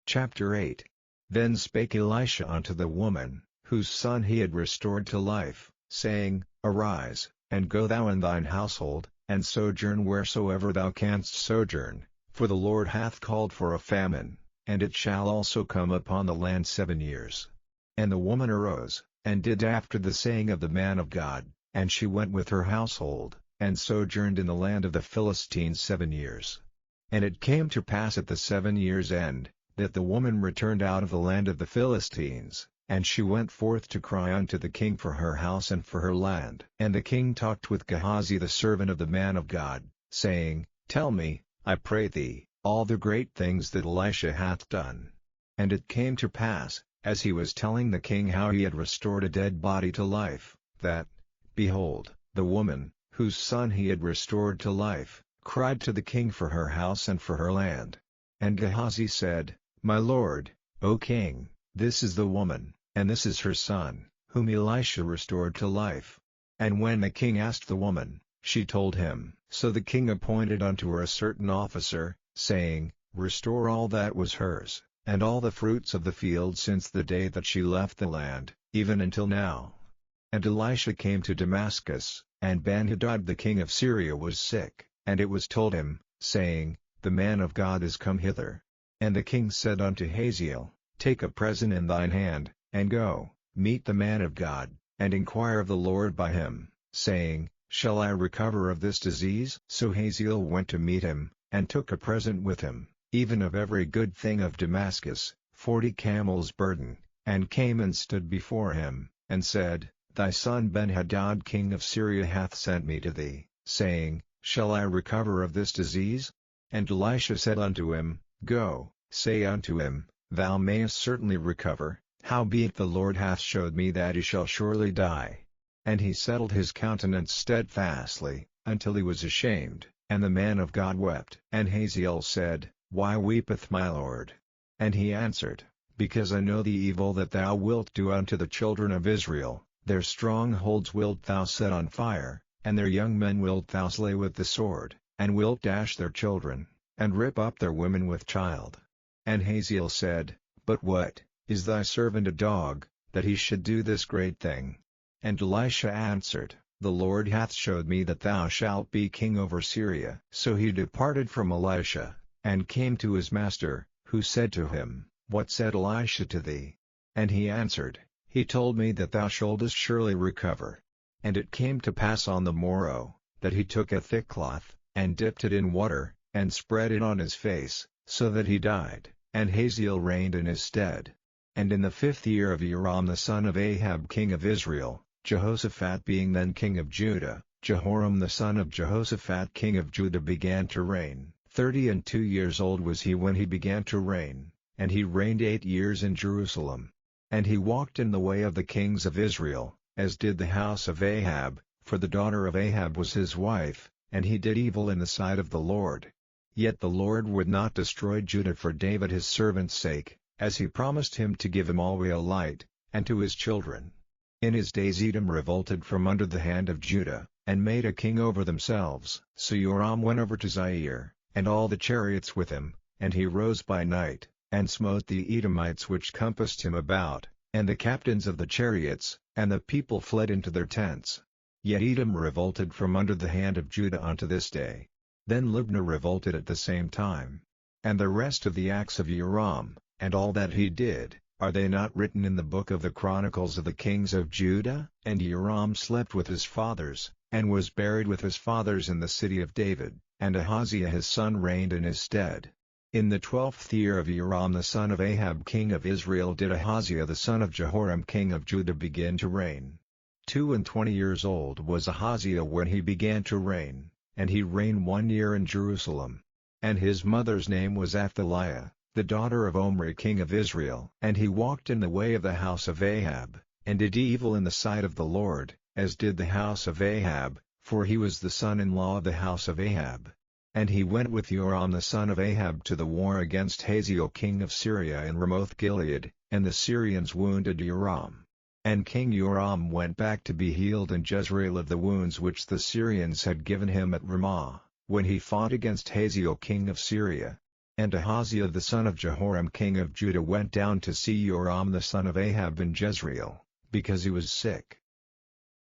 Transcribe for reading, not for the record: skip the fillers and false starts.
Chapter 8. Then spake Elisha unto the woman, whose son he had restored to life, saying, Arise, and go thou and thine household, and sojourn wheresoever thou canst sojourn, for the Lord hath called for a famine, and it shall also come upon the land 7 years. And the woman arose, and did after the saying of the man of God, and she went with her household, and sojourned in the land of the Philistines 7 years. And it came to pass at the 7 years' end, that the woman returned out of the land of the Philistines, and she went forth to cry unto the king for her house and for her land. And the king talked with Gehazi the servant of the man of God, saying, Tell me, I pray thee, all the great things that Elisha hath done. And it came to pass, as he was telling the king how he had restored a dead body to life, that, behold, the woman, whose son he had restored to life, cried to the king for her house and for her land. And Gehazi said, My lord, O king, this is the woman, and this is her son, whom Elisha restored to life. And when the king asked the woman, she told him. So the king appointed unto her a certain officer, saying, Restore all that was hers, and all the fruits of the field since the day that she left the land, even until now. And Elisha came to Damascus, and Ben-Hadad the king of Syria was sick, and it was told him, saying, The man of God is come hither. And the king said unto Hazael, Take a present in thine hand, and go, meet the man of God, and inquire of the Lord by him, saying, Shall I recover of this disease? So Hazael went to meet him, and took a present with him, even of every good thing of Damascus, 40 camels' burden, and came and stood before him, and said, Thy son Ben-Hadad king of Syria hath sent me to thee, saying, Shall I recover of this disease? And Elisha said unto him, Go, say unto him, Thou mayest certainly recover, howbeit the Lord hath showed me that he shall surely die. And he settled his countenance steadfastly, until he was ashamed, and the man of God wept. And Hazael said, Why weepeth my lord? And he answered, Because I know the evil that thou wilt do unto the children of Israel, their strongholds wilt thou set on fire, and their young men wilt thou slay with the sword, and wilt dash their children, and rip up their women with child. And Hazael said, But what, is thy servant a dog, that he should do this great thing? And Elisha answered, The Lord hath showed me that thou shalt be king over Syria. So he departed from Elisha, and came to his master, who said to him, What said Elisha to thee? And he answered, He told me that thou shouldest surely recover. And it came to pass on the morrow, that he took a thick cloth, and dipped it in water, and spread it on his face, so that he died, and Hazael reigned in his stead. And in the 5th year of Joram the son of Ahab king of Israel, Jehoshaphat being then king of Judah, Jehoram the son of Jehoshaphat king of Judah began to reign. 32 years old was he when he began to reign, and he reigned 8 years in Jerusalem. And he walked in the way of the kings of Israel, as did the house of Ahab, for the daughter of Ahab was his wife, and he did evil in the sight of the Lord. Yet the Lord would not destroy Judah for David his servant's sake, as he promised him to give him always a light, and to his children. In his days Edom revolted from under the hand of Judah, and made a king over themselves. So Joram went over to Zair, and all the chariots with him, and he rose by night, and smote the Edomites which compassed him about, and the captains of the chariots, and the people fled into their tents. Yet Edom revolted from under the hand of Judah unto this day. Then Libnah revolted at the same time. And the rest of the acts of Joram, and all that he did, are they not written in the book of the Chronicles of the kings of Judah? And Joram slept with his fathers, and was buried with his fathers in the city of David, and Ahaziah his son reigned in his stead. In the 12th year of Joram the son of Ahab king of Israel did Ahaziah the son of Jehoram king of Judah begin to reign. 22 years old was Ahaziah when he began to reign, and he reigned 1 year in Jerusalem. And his mother's name was Athaliah, the daughter of Omri king of Israel. And he walked in the way of the house of Ahab, and did evil in the sight of the Lord, as did the house of Ahab, for he was the son-in-law of the house of Ahab. And he went with Joram the son of Ahab to the war against Hazael king of Syria in Ramoth-Gilead, and the Syrians wounded Joram. And King Joram went back to be healed in Jezreel of the wounds which the Syrians had given him at Ramah, when he fought against Hazael king of Syria. And Ahaziah the son of Jehoram king of Judah went down to see Joram the son of Ahab in Jezreel, because he was sick.